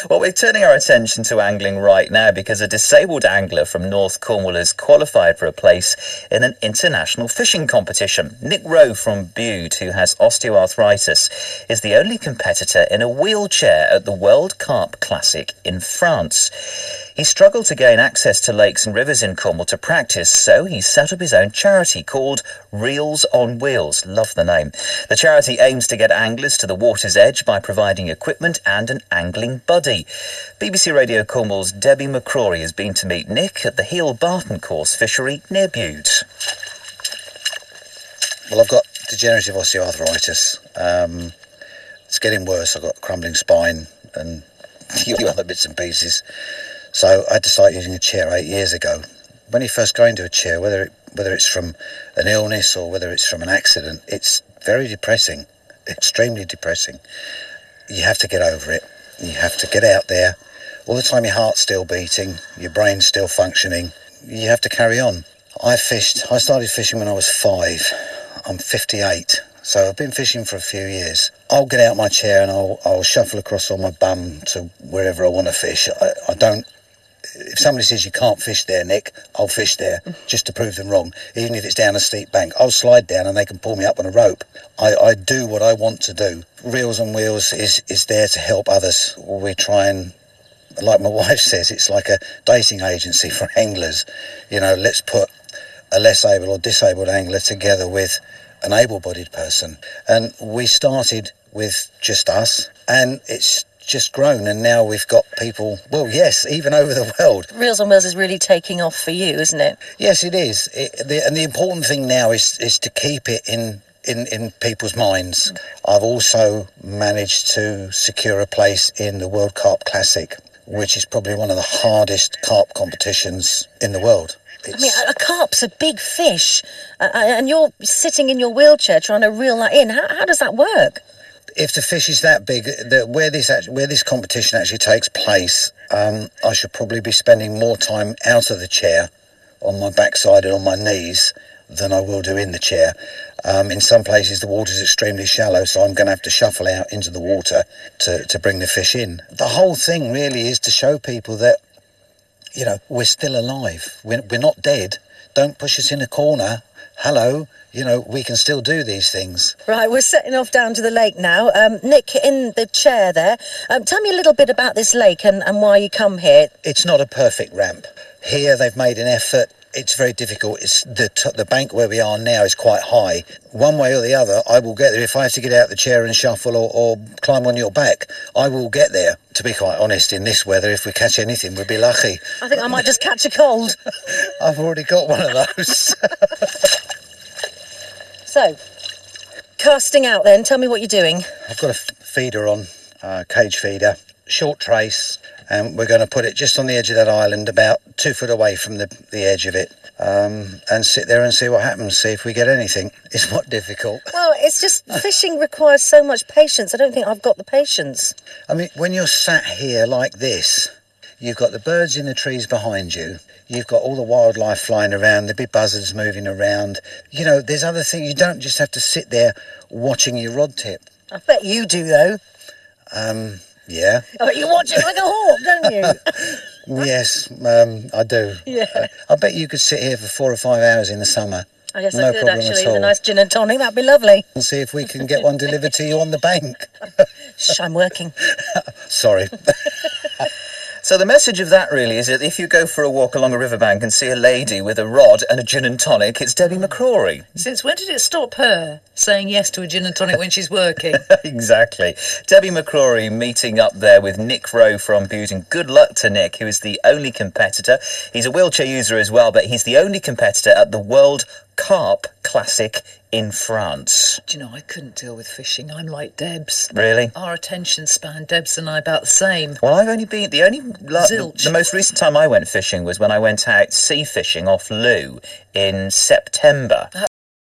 Well, we're turning our attention to angling right now because a disabled angler from North Cornwall has qualified for a place in an international fishing competition. Nick Rowe from Bude, who has osteoarthritis, is the only competitor in a wheelchair at the World Carp Classic in France. He struggled to gain access to lakes and rivers in Cornwall to practice, so he set up his own charity called Reels on Wheels. Love the name. The charity aims to get anglers to the water's edge by providing equipment and an angling buddy. BBC Radio Cornwall's Debbie McCrory has been to meet Nick at the Heel Barton Course fishery near Bude. Well, I've got degenerative osteoarthritis. It's getting worse. I've got a crumbling spine and a few other bits and pieces. So I had to start using a chair 8 years ago. When you first go into a chair, whether it's from an illness or whether it's from an accident, it's very depressing, extremely depressing. You have to get over it. You have to get out there. All the time your heart's still beating, your brain's still functioning. You have to carry on. I started fishing when I was 5. I'm 58. So I've been fishing for a few years. I'll get out my chair and I'll shuffle across on my bum to wherever I want to fish. If somebody says you can't fish there, Nick, I'll fish there just to prove them wrong. Even if it's down a steep bank, I'll slide down and they can pull me up on a rope. I do what I want to do. Reels on Wheels is there to help others. We try and, like my wife says, it's like a dating agency for anglers. You know, let's put a less able or disabled angler together with an able-bodied person. And we started with just us, and it's just grown, and now we've got people, well, yes, even over the world. Reels on Wheels is really taking off for you, isn't it? Yes, it is. And the important thing now is to keep it in people's minds. I've also managed to secure a place in the World Carp Classic, which is probably one of the hardest carp competitions in the world. I mean, a carp's a big fish, and you're sitting in your wheelchair trying to reel that in. How does that work? If the fish is that big, where this competition actually takes place, I should probably be spending more time out of the chair, on my backside and on my knees, than I will do in the chair. In some places, the water's extremely shallow, so I'm going to have to shuffle out into the water to bring the fish in. The whole thing really is to show people that, you know, we're still alive. We're not dead. Don't push us in a corner. Hello. You know, we can still do these things. Right, we're setting off down to the lake now. Nick, in the chair there, tell me a little bit about this lake and why you come here. It's not a perfect ramp. Here they've made an effort. It's very difficult. It's the bank where we are now is quite high. One way or the other, I will get there. If I have to get out the chair and shuffle or climb on your back, I will get there. To be quite honest, in this weather, if we catch anything, we'll be lucky. I think I might just catch a cold. I've already got one of those. So, casting out then, tell me what you're doing. I've got a feeder on, cage feeder, short trace, and we're going to put it just on the edge of that island, about 2 foot away from the edge of it, and sit there and see what happens, see if we get anything. It's not difficult. Well, it's just fishing requires so much patience. I don't think I've got the patience. I mean, when you're sat here like this, you've got the birds in the trees behind you. You've got all the wildlife flying around, the big buzzards moving around. You know, there's other things. You don't just have to sit there watching your rod tip. I bet you do, though. Yeah. Oh, you watch it like a hawk, don't you? Yes, I do. Yeah. I bet you could sit here for 4 or 5 hours in the summer. I guess no I could, problem actually, at all. with a nice gin and tonic. That'd be lovely. And see if we can get one delivered to you on the bank. Shh, I'm working. Sorry. So the message of that really is that if you go for a walk along a riverbank and see a lady with a rod and a gin and tonic, it's Debbie McCrory. Since when did it stop her saying yes to a gin and tonic when she's working? Exactly. Debbie McCrory meeting up there with Nick Rowe from Bude, and good luck to Nick, who is the only competitor. He's a wheelchair user as well, but he's the only competitor at the World Carp Classic in France. Do you know, I couldn't deal with fishing. I'm like Debs. Really? Our attention span, Debs and I, about the same. Well, I've only been... Zilch. The most recent time I went fishing was when I went out sea fishing off Loo in September.